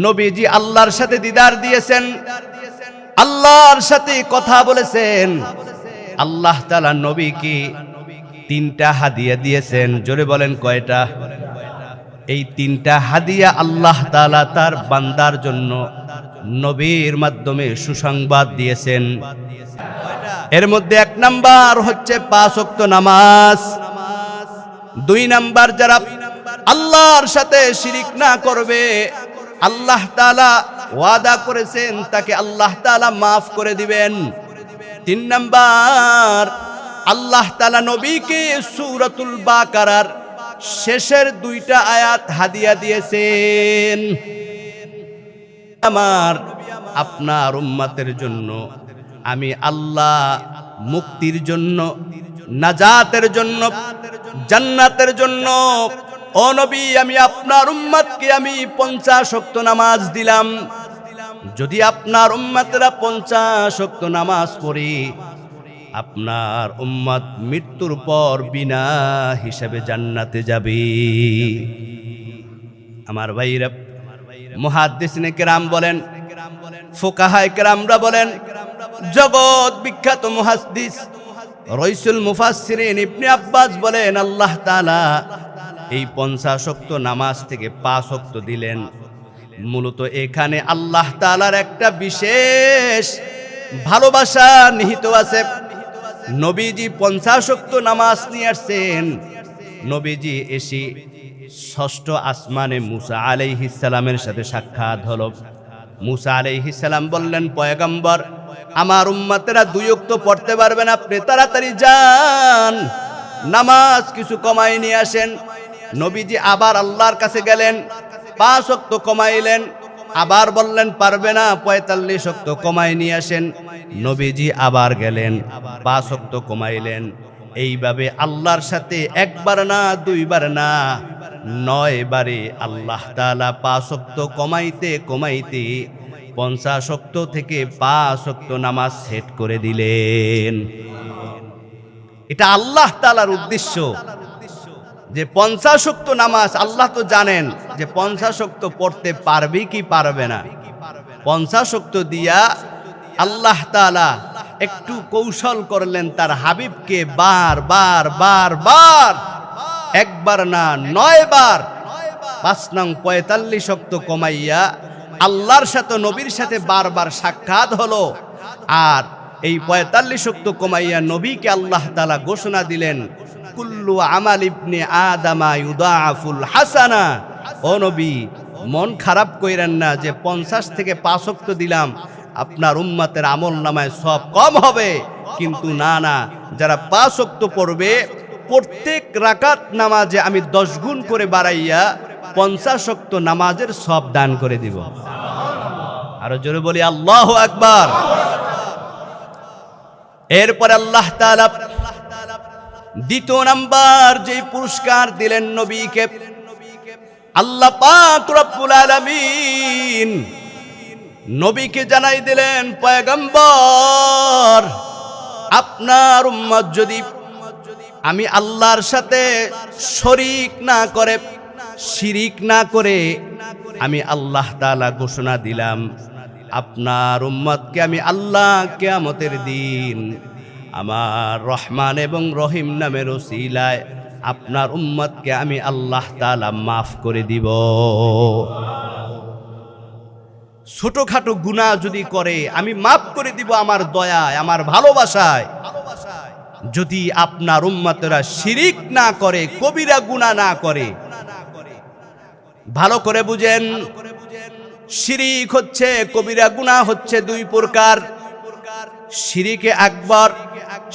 নবীজি আল্লাহর সাথে দিদার দিয়েছেন, আল্লাহর সাথে কথা বলেছেন। আল্লাহ তাআলা নবীকে 3টা হাদিয়া দিয়েছেন। জোরে বলেন কয়টা? এই 3টা হাদিয়া আল্লাহ তাআলা তার বান্দার জন্য নবীর মাধ্যমে সুসংবাদ দিয়েছেন। এর মধ্যে 1 নাম্বার হচ্ছে 5 ওয়াক্ত নামাজ। 2 নাম্বার যারা আল্লাহর সাথে শিরিক না করবে, আল্লাহ তাআলা ওয়াদা করেছেন তাকে আল্লাহ তাআলা মাফ করে দিবেন। 3 নাম্বার আল্লাহ তাআলা নবীকে সূরাতুল বাকারার শেষের 2টা আয়াত হাদিয়া দিয়েছেন। আমার আপনার উম্মতের জন্য আমি আল্লাহ মুক্তির জন্য, নাজাতের জন্য, জান্নাতের জন্য ও নবী আমি আপনার উম্মতকে আমি 50 ওয়াক্ত নামাজ দিলাম। যদি আপনার উম্মতেরা 50 ওয়াক্ত নামাজ পড়ে, আপনার উম্মত মৃত্যুর পর বিনা হিসাবে জান্নাতে যাবে। আমার ভাইরা, মুহাদ্দিসিনে কেরাম বলেন, ফুকাহায়ে কেরামরা বলেন, জগৎ বিখ্যাত মুহাদ্দিস রাইসুল মুফাসসিরিন ইবনে আব্বাস বলেন, আল্লাহ তাআলা এই 50 ওয়াক্ত নামাজ থেকে 5 ওয়াক্ত দিলেন। মূলত এখানে আল্লাহ তাআলার একটা বিশেষ ভালোবাসা নিহিত আছে। নবীজি 50 ওয়াক্ত নামাজ নিয়ে আসছেন। নবীজি এসে 6ষ্ঠ আসমানে মুসা আলাইহিস সালামের সাথে সাক্ষাৎ হলো। মুসা আলাইহিস সালাম বললেন, পয়গম্বর আমার উম্মতেরা 2 ওয়াক্ত পড়তে পারবে না, আপনি তাড়াতাড়ি যান, নামাজ কিছু কমাই নিয়ে আসেন। নবীজি আবার আল্লাহর কাছে গেলেন, 5 ওয়াক্ত কমাইলেন। আবার বললেন পারবে না, 45 ওয়াক্ত কমাই নিয়ে আসেন। নবীজি আবার গেলেন, 5 ওয়াক্ত কমাইলেন। এইভাবে আল্লাহর সাথে 1 বার না 2 বার না 9 বারে আল্লাহ তাআলা 5 ওয়াক্ত কমাইতে কমাইতে 50 ওয়াক্ত থেকে 5 ওয়াক্ত নামাজ সেট করে দিলেন। এটা আল্লাহ তাআলার উদ্দেশ্য যে 50 ওয়াক্ত নামাজ। আল্লাহ তো জানেন যে 50 ওয়াক্ত পড়তে পারবে কি পারবে না। 50 ওয়াক্ত দিয়া আল্লাহ তাআলা একটু কৌশল করলেন তার হাবিবকে বার বার বার বার, 1 বার না 9 বার 5 নং 45 ওয়াক্ত কমাইয়া আল্লাহর সাথে নবীর সাথে বারবার সাক্ষাৎ হলো। আর এই 45 ওয়াক্ত কমাইয়া নবীকে আল্লাহ তাআলা ঘোষণা দিলেন, কুল্লু আমাল ইবনে আদামা ইউদাআফুল হাসানা। ও নবী, মন খারাপ কইরেন না যে 50 থেকে 5 ওয়াক্ত দিলাম, আপনার উম্মতের আমল নামায় সব কম হবে। কিন্তু না না, যারা 5 ওয়াক্ত পড়বে প্রত্যেক রাকাত নামাজে আমি 10 গুণ করে বাড়াইয়া 50 ওয়াক্ত নামাজের সব দান করে দিব। আরো জোরে বলি আল্লাহু আকবার। এরপর আল্লাহ তাআলা 2 নাম্বার যে পুরস্কার দিলেন নবীকে, আল্লাহ পাক রব্বুল আলামিন নবীকে জানাই দিলেন, পয়গম্বর আপনার উম্মত যদি আমি আল্লাহর সাথে শরীক না করে, শিরিক না করে, আমি আল্লাহ তাআলা ঘোষণা দিলাম আপনার উম্মতকে আমি আল্লাহ কিয়ামতের দিন আমার রহমান এবং রহিম নামের ওসিলায় আপনার উম্মতকে আমি আল্লাহ তাআলা মাফ করে দিব। ছোটখাটো গুনাহ যদি করে আমি মাফ করে দিব আমার দয়ায়, আমার ভালোবাসায়। যদি আপনার উম্মতেরা শিরিক না করে, কবিরা গুনাহ না করে। ভালো করে বুঝেন, শিরিক হচ্ছে, কবিরা গুনাহ হচ্ছে 2 প্রকার। শিরিকে আকবর,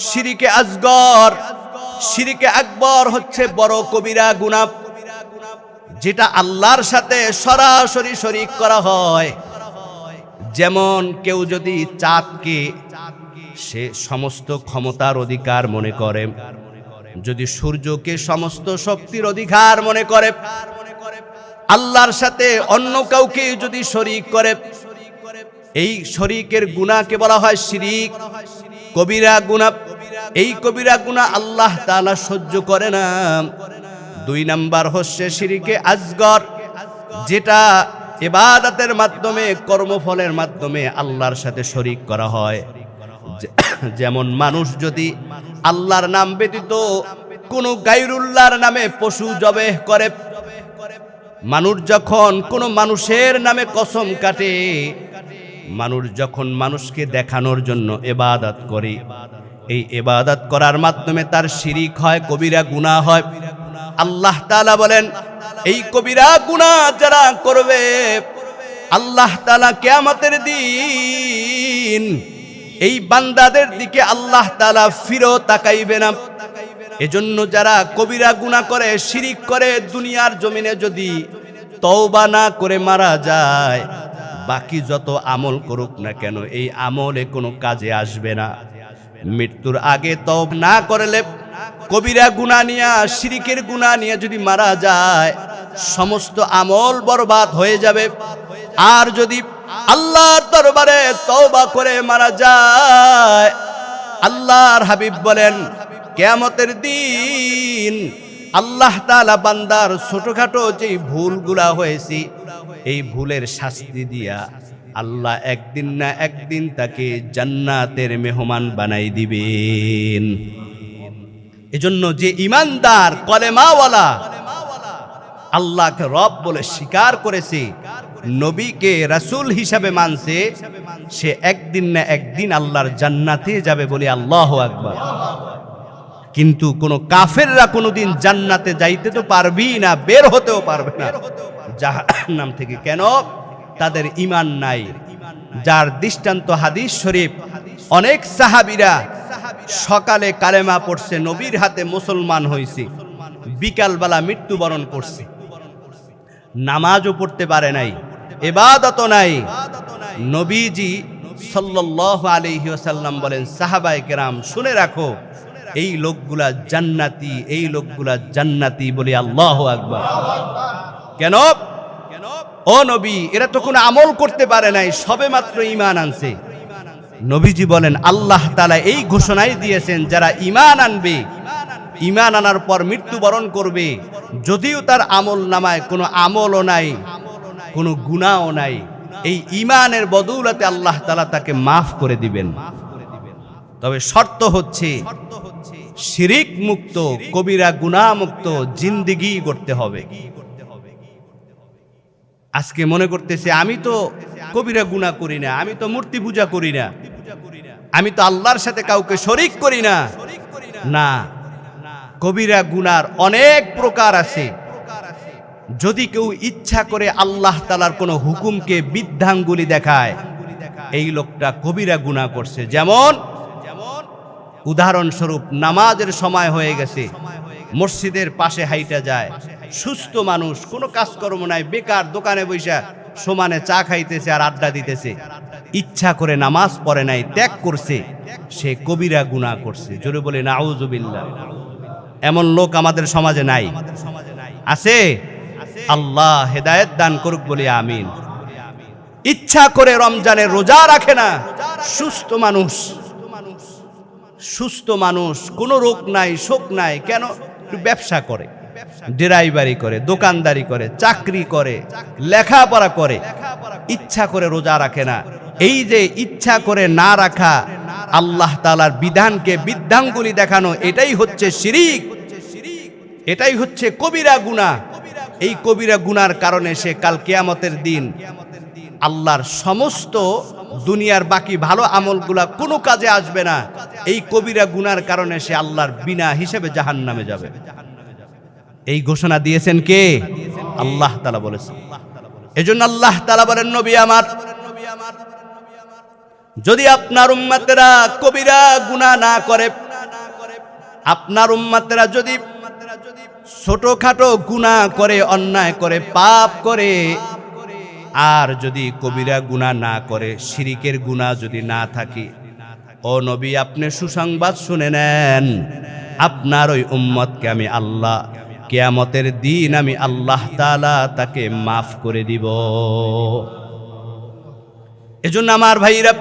শিরিকে আসগর। শিরিকে আকবর হচ্ছে বড় কবিরা গুনাহ, যেটা আল্লাহর সাথে সরাসরি শরীক করা হয়। যেমন কেউ যদি চাঁদকে সে সমস্ত ক্ষমতার অধিকার মনে করে, যদি সূর্যকে সমস্ত শক্তির অধিকার মনে করে, আল্লাহর সাথে অন্য কাউকে যদি শরীক করে, এই শরীকের গুনাহকে বলা হয় শিরিক, কবিরা গুনাহ। এই কবিরা গুনাহ আল্লাহ তাআলা সহ্য করে না। 2 নাম্বার হচ্ছে শিরিকে আসগর, যেটা ইবাদতের মাধ্যমে, কর্মফলের মাধ্যমে আল্লাহর সাথে শরীক করা হয়। যেমন মানুষ যদি আল্লাহর নাম ব্যতীত কোন গায়রুল্লাহর নামে পশু জবেহ করে, মানুষ যখন কোন মানুষের নামে কসম কাটে, মানুষ যখন মানুষকে দেখানোর জন্য ইবাদত করে, এই ইবাদত করার মাধ্যমে তার শিরিক হয়, কবিরা গুনাহ হয়। আল্লাহ তাআলা বলেন এই কবিরা গুনাহ যারা করবে, আল্লাহ তাআলা কিয়ামতের দিন এই বান্দাদের দিকে আল্লাহ তাআলা ফিরেও তাকাইবে না। এজন্য যারা কবিরা গুনাহ করে, শিরিক করে, দুনিয়ার জমিনে যদি তওবা না করে মারা যায়, বাকি যত আমল করুক না কেন এই আমলে কোনো কাজে আসবে না। মৃত্যুর আগে তওবা না করলে, কবিরা গুনাহ নিয়ে, শিরিকের গুনাহ নিয়ে যদি মারা যায়, সমস্ত আমল বরবাদ হয়ে যাবে। আর যদি আল্লাহর দরবারে তওবা করে মারা যায়, আল্লাহর হাবিব বলেন কিয়ামতের দিন আল্লাহ তাআলা বান্দার ছোটখাটো যে ভুলগুলা হয়েছে, এই ভুলের শাস্তি দিয়া আল্লাহ একদিন না একদিন তাকে জান্নাতের মেহমান বানাই দিবেন। এজন্য যে ইমানদার কলেমাওয়ালা, আল্লাহকে রব বলে স্বীকার করেছে, নবীকে রাসূল হিসাবে মানছে, সে একদিন না একদিন আল্লাহর জান্নাতে যাবে বলে আল্লাহু আকবার। কিন্তু কোন কাফেররা কোনোদিন জান্নাতে যাইতে তো পারবেই না, বের হতেও পারবে না জাহান্নাম থেকে। কেন? তাদের ঈমান নাই। যার দৃষ্টান্ত হাদিস শরীফ, অনেক সাহাবীরা সকালে কালেমা পড়ছে, নবীর হাতে মুসলমান হয়েছে, বিকালবেলা মৃত্যুবরণ করছে, নামাজও পড়তে পারে নাই, ইবাদতও নাই। নবীজি সাল্লাল্লাহু আলাইহি ওয়াসাল্লাম বলেন, সাহাবায়ে কেরাম শুনে রাখো, এই লোকগুলা জান্নাতি, এই লোকগুলা জান্নাতি বলে আল্লাহু আকবার। কেন? ও নবী, এরা তো কোনো আমল করতে পারে নাই, সবে মাত্র ঈমান আনছে। নবীজি বলেন আল্লাহ তাআলা এই ঘোষণাই দিয়েছেন, যারা ঈমান আনবে, ঈমান আনার পর মৃত্যুবরণ করবে, যদিও তার আমল নামায় কোনো আমলও নাই, কোনো গুনাহও নাই, এই ঈমানের বদৌলতে আল্লাহ তাআলা তাকে মাফ করে দিবেন। তবে শর্ত হচ্ছে শিরিক মুক্ত, কবিরা গুনাহ মুক্ত জিন্দেগি করতে হবে। আজকে মনে করতেছে আমি তো কবিরা গুনাহ করি না, আমি তো মূর্তি পূজা করি না, আমি তো আল্লাহর সাথে কাউকে শরীক করি না। না, কবিরা গুনার অনেক প্রকার আছে। যদি কেউ ইচ্ছা করে আল্লাহ তাআলার কোনো হুকুমকে বৃদ্ধাঙ্গুলি দেখায়, এই লোকটা কবিরা গুনাহ করছে। যেমন উদাহরণস্বরূপ, নামাজের সময় হয়ে গেছে, মসজিদের পাশে হাইটা যায়, সুস্থ মানুষ, কোনো কাজকর্ম নাই, বেকার দোকানে বৈশা সমানে চা খাইতেছে আর আড্ডা দিতেছে, ইচ্ছা করে নামাজ পড়ে নাই, ত্যাগ করছে, সে কবিরা গুনাহ করছে। জোরে বলে নাউজুবিল্লাহ। এমন লোক আমাদের সমাজে নাই? আছে? আল্লাহ হেদায়েত দান করুক বলি আমিন। ইচ্ছা করে রমজানের রোজা রাখে না, সুস্থ মানুষ, সুস্থ মানুষ, কোনো রোগ নাই, শোক নাই, কেন? ব্যবসা করে, ড্রাইভারি করে, দোকানদারি করে, চাকরি করে, লেখাপড়া করে, ইচ্ছা করে রোজা রাখে না। এই যে ইচ্ছা করে না রাখা, আল্লাহ তাআলার বিধানকে বৃদ্ধাঙ্গুলি দেখানো, এটাই হচ্ছে শিরিক, এটাই হচ্ছে কবিরা গুনাহ। এই কবিরা গুনার কারণে সে কাল কিয়ামতের দিন আল্লাহর সমস্ত দুনিয়ার বাকি ভালো আমলগুলা কোনো কাজে আসবে না। এই কবিরা গুনার কারণে সে আল্লাহর বিনা হিসেবে জাহান্নামে যাবে। এই ঘোষণা দিয়েছেন কে? আল্লাহ তাআলা বলেছেন। এজন্য আল্লাহ তাআলা বলেন, নবী আমার, যদি আপনার উম্মতেরা কবিরা গুনাহ না করে, আপনার উম্মতেরা যদি ছোটখাটো গুনাহ করে, অন্যায় করে, পাপ করে, আর যদি কবিরা গুনাহ না করে, শিরিকের গুনাহ যদি না থাকে, ও নবী আপনি সুসংবাদ শুনে নেন, আপনার ওই উম্মতকে আমি আল্লাহ কিয়ামতের দিন আমি আল্লাহ তাআলা তাকে মাফ করে দিব। এজন্য আমার ভাইরা,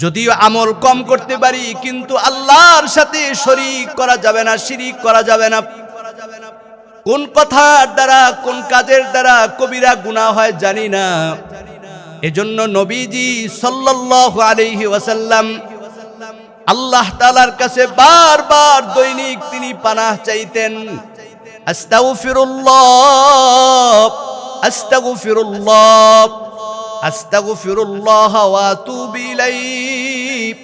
যদিও আমল কম করতে পারি, কিন্তু আল্লাহর সাথে শরীক করা যাবে না, শিরিক করা যাবে না। কোন কথার দ্বারা কোন কাজের দ্বারা কবিরা গুনাহ হয় জানি না। এজন্য নবীজি সাল্লাল্লাহু আলাইহি ওয়াসাল্লাম আল্লাহ তাআলার কাছে বারবার দৈনিক তিনি পানাহ চাইতেন। আস্তাগফিরুল্লাহ, আস্তাগফিরুল্লাহ, আস্তাগফিরুল্লাহ ওয়া আতুবু ইলাইহি,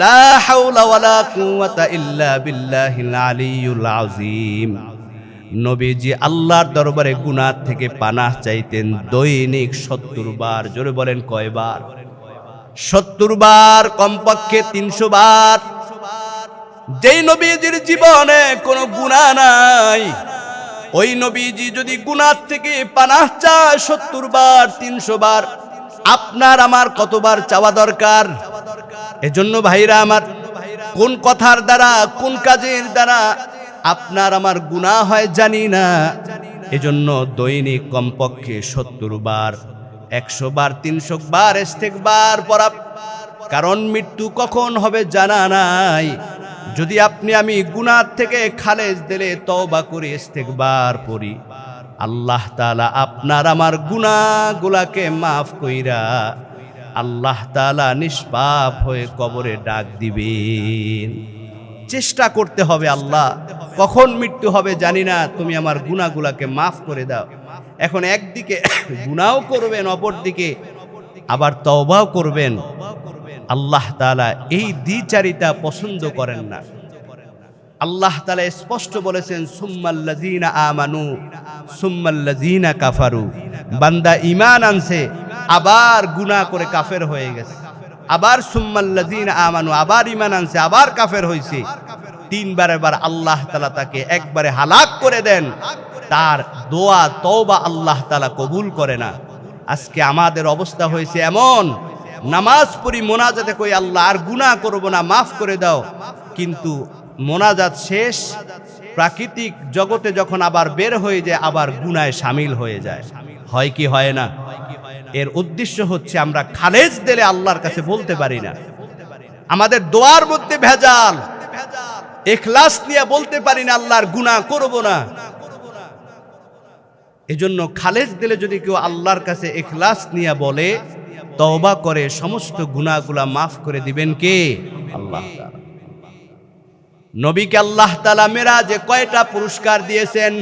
লা হাওলা ওয়ালা কুওয়াতা ইল্লা বিল্লাহিল আলিয়্যুল আযীম। নবীজি আল্লাহর দরবারে গুনাহ থেকে পানাহ চাইতেন দৈনিক 70 বার। জোরে বলেন কয়বার? 70 বার, কমপক্ষে 300 বার। যেই নবীজির জীবনে কোনো গুনাহ নাই, ওই নবীজি যদি গুনাহ থেকে পানাহ চায় 70 বার 300 বার, আপনার আমার কতবার চাওয়া দরকার? এজন্য ভাইরা আমার, কোন কথার দ্বারা কোন কাজের দ্বারা আপনার আমার গুনাহ হয় জানি না। এজন্য দৈনিক কমপক্ষে 70 বার, 100 বার, 300 বার ইস্তেগফার পড়া। কারণ মৃত্যু কখন হবে জানা নাই। যদি আপনি আমি গুনাহ থেকে খালেজ দিলে তওবা করে ইস্তেগফার পড়ি, আল্লাহ তাআলা আপনার আমার গুনাহগুলোকে মাফ কইরা আল্লাহ তাআলা নিষ্পাপ হয়ে কবরে ডাক দিবেন। চেষ্টা করতে হবে, আল্লাহ কখন মৃত্যু হবে জানি না, তুমি আমার গুনাহগুলোকে মাফ করে দাও। এখন একদিকে গুনাহও করবেন, অপরদিকে আবার তওবাও করবেন। আল্লাহ তাআলা এই দ্বিচারিতা পছন্দ করেন না। আল্লাহ তাআলা স্পষ্ট বলেছেন, সুম্মাল্লাযীনা আমানু সুম্মাল্লাযীনা কাফারু। বান্দা ঈমান আনছে, আবার গুনাহ করে কাফের হয়ে গেছে। আবার সুম্মাল্লাযীনা আমানু, আবার ঈমান আনছে, আবার কাফের হইছে। 3 বারের আল্লাহ তাআলা তাকে একবারে হালাক করে দেন। তার দোয়া তওবা আল্লাহ তাআলা কবুল করে না। আজকে আমাদের অবস্থা হয়েছে এমন, নামাজ পড়ি, মোনাজাতে কই আল্লাহ আর গুনাহ করব না, মাফ করে দাও, কিন্তু মোনাজাত শেষ, প্রাকৃতিক জগতে যখন আবার বের হয়ে যায় আবার গুনাহে শামিল হয়ে যায়। হয় কি হয় না? এর উদ্দেশ্য হচ্ছে আমরা খালেজ দিলে আল্লাহর কাছে বলতে পারি না। আমাদের দোয়ার মধ্যে ভেজাল, ইখলাস নিয়ে বলতে পারি না আল্লাহর গুনাহ করব না। এজন্য খালেজ দিলে যদি কেউ আল্লাহর কাছে ইখলাস নিয়ে বলে, তওবা করে, সমস্ত গুনাহগুলা মাফ করে দিবেন কে? আল্লাহ তাআলা। নবীকে আল্লাহ তাআলা মেরাজে কয়টা পুরস্কার দিয়েছেন?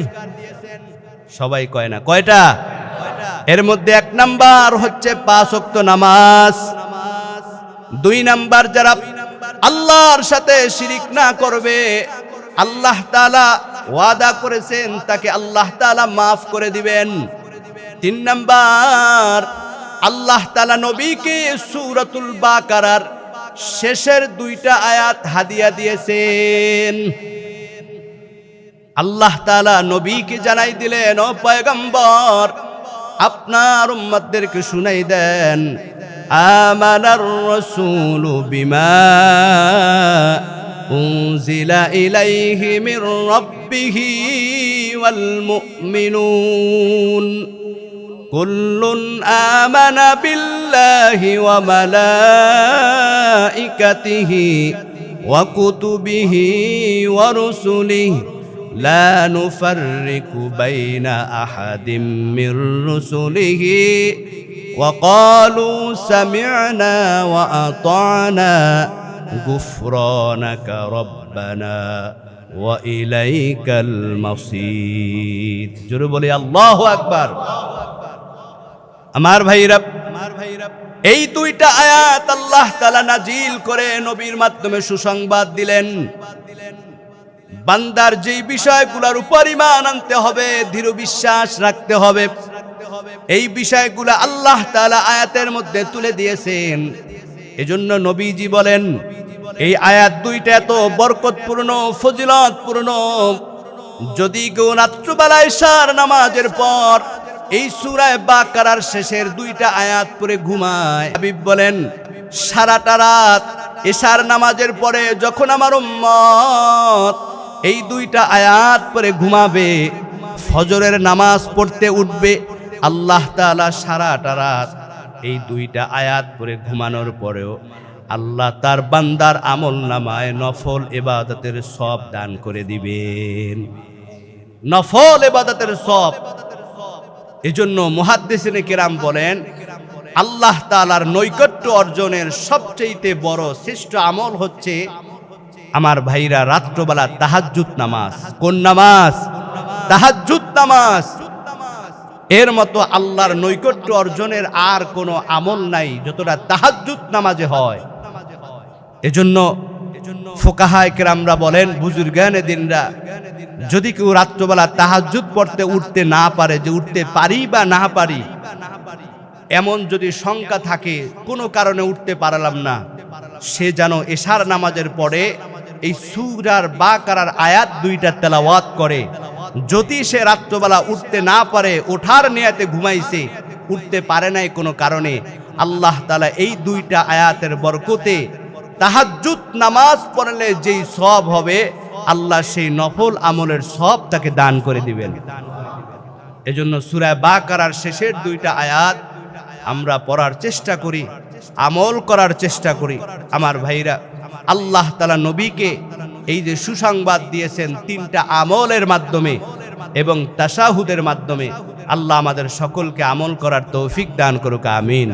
সবাই কয় না, কয়টা? এর মধ্যে 1 নাম্বার হচ্ছে 5 ওয়াক্ত নামাজ। 2 নাম্বার যারা আল্লাহর সাথে শিরিক না করবে, আল্লাহ তাআলা ওয়াদা করেছেন তাকে আল্লাহ তাআলা মাফ করে দিবেন। 3 নাম্বার, আল্লাহ তাআলা নবীকে সূরাতুল বাকারার শেষের 2টা আয়াত হাদিয়া দিয়েছেন। আল্লাহ তাআলা নবীকে জানাই দিলেন, ও পয়গম্বর, আপনার উম্মতদেরকে শুনাই দেন, আমানার রাসূলু বিমা উনজিলা ইলাইহি মির রাব্বিহি ওয়াল মুমিনুন কুল্লুন আমানা বিল্লাহি ওয়া মালাইকাতিহি ওয়া কুতুবিহি ওয়া রুসুলিহি লা নুফাররিকু বাইনা আহাদিম মির রুসুলিহি ওয়া ক্বালু সামি'না ওয়া আতা'না গুফরানাকা রাব্বানা ওয়া ইলাইকাল মাসির। জোরে বলি আল্লাহু আকবার। আমার ভাইরা, এই 2টা আয়াত আল্লাহ তাআলা নাজিল করে নবীর মাধ্যমে সুসংবাদ দিলেন। বান্দার যেই বিষয়গুলোর উপর ঈমান আনতে হবে, দৃঢ় বিশ্বাস রাখতে হবে, এই বিষয়গুলো আল্লাহ তাআলা আয়াতের মধ্যে তুলে দিয়েছেন। এজন্য নবীজি বলেন, এই আয়াত 2টা এত বরকতপূর্ণ, ফজিলতপূর্ণ, যদি কেউ রাত্রিবেলা ইশার নামাজের পর এই সূরা বাকারার শেষের 2টা আয়াত পড়ে ঘুমায়, হাবিব বলেন সারাটা রাত ইশার নামাজের পরে যখন আমার উম্মত এই 2টা আয়াত পড়ে ঘুমাবে, ফজরের নামাজ পড়তে উঠবে, আল্লাহ তাআলা সারাটা রাত এই 2টা আয়াত পড়ে ঘুমানোর পরেও আল্লাহ তার বান্দার আমল নামায় নফল ইবাদতের সওয়াব দান করে দিবেন। নফল ইবাদতের সওয়াব। এজন্য মুহাদ্দিসিনে কেরাম বলেন আল্লাহ তাআলার নৈকট্য অর্জনের সবচেয়ে বড় শ্রেষ্ঠ আমল হচ্ছে আমার ভাইরা রাত্রবেলা তাহাজ্জুদ নামাজ। কোন নামাজ? তাহাজ্জুদ নামাজ। এর মতো আল্লাহর নৈকট্য অর্জনের আর কোনো আমল নাই যতটা তাহাজ্জুদ নামাজে হয়। এজন্য ফুকাহায়ে কেরামরা বলেন, বুজুর্গানে দিনরা, যদি কেউ রাত্রবেলা তাহাজ্জুদ পড়তে উঠতে না পারে, যে উঠতে পারি বা না পারি এমন যদি শঙ্কা থাকে, কোনো কারণে উঠতে পারলাম না, সে যেন এশার নামাজের পরে এই সূরার বাকারার আয়াত 2টা তেলাওয়াত করে। যদি সে রাত্রবেলা উঠতে না পারে, ওঠার নিয়তে ঘুমাইছে, উঠতে পারে নাই কোনো কারণে, আল্লাহ তাআলা এই 2টা আয়াতের বরকতে তাহাজ্জুদ নামাজ পড়লে যেই সওয়াব হবে, আল্লাহ সেই নফল আমলের সওয়াব তাকে দান করে দিবেন। এজন্য সূরা বাকারার শেষের 2টা আয়াত আমরা পড়ার চেষ্টা করি, আমল করার চেষ্টা করি। আমার ভাইরা, আল্লাহ তাআলা নবীকে এই যে সুসংবাদ দিয়েছেন 3টা আমলের মাধ্যমে এবং তাশাহুদের মাধ্যমে, আল্লাহ আমাদের সকলকে আমল করার তৌফিক দান করুক, আমিন।